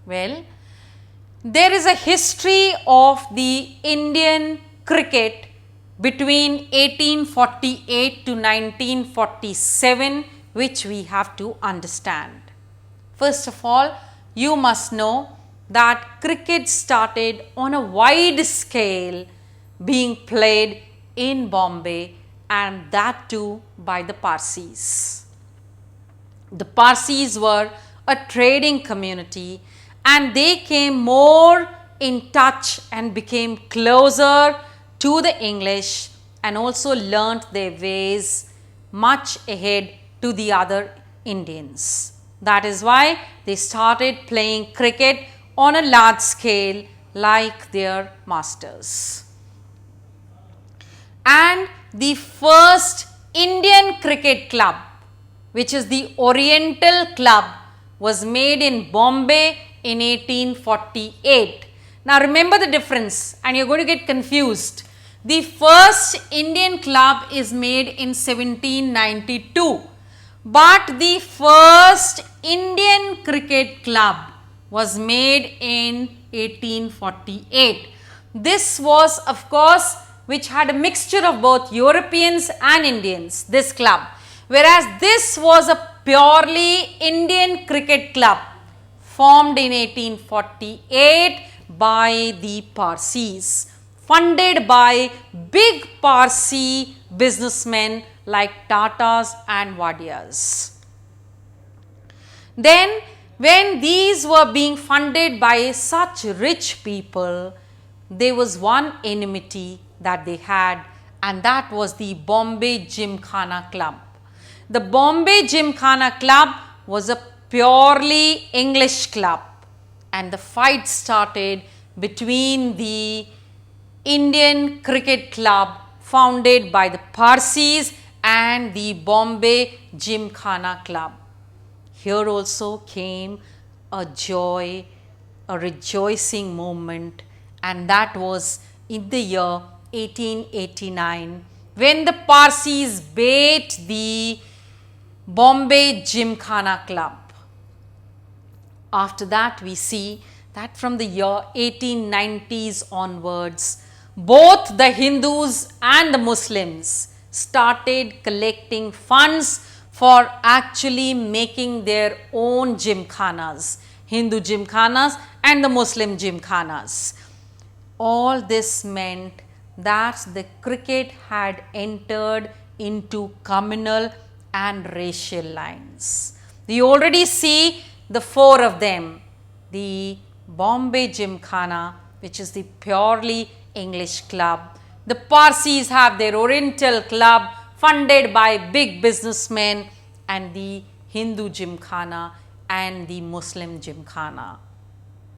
Well, there is a history of the Indian cricket between 1848 to 1947 which we have to understand. First of all, you must know that cricket started on a wide scale being played in Bombay, and that too by the Parsis. The Parsis were a trading community, and they came more in touch and became closer to the English and also learnt their ways much ahead to the other Indians. That is why they started playing cricket on a large scale like their masters. And the first Indian cricket club, which is the Oriental Club, was made in Bombay in 1848. Now remember the difference, and you are going to get confused. The first Indian club is made in 1792, but the first Indian cricket club was made in 1848. This was, of course, which had a mixture of both Europeans and Indians, this club. Whereas this was a purely Indian cricket club formed in 1848 by the Parsis, funded by big Parsi businessmen like Tatas and Wadias. Then when these were being funded by such rich people, there was one enmity that they had, and that was the Bombay Gymkhana Club. The Bombay Gymkhana Club was a purely English club, and the fight started between the Indian Cricket Club founded by the Parsis and the Bombay Gymkhana Club. Here also came a joy, a rejoicing moment, and that was in the year 1889 when the Parsis beat the Bombay Gymkhana Club. After that, we see that from the year 1890s onwards, both the Hindus and the Muslims started collecting funds for actually making their own gymkhanas, Hindu gymkhanas and the Muslim gymkhanas. All this meant that the cricket had entered into communal and racial lines. We already see the four of them, the Bombay Gymkhana, which is the purely English club. The Parsis have their Oriental Club funded by big businessmen, and the Hindu Gymkhana and the Muslim Gymkhana.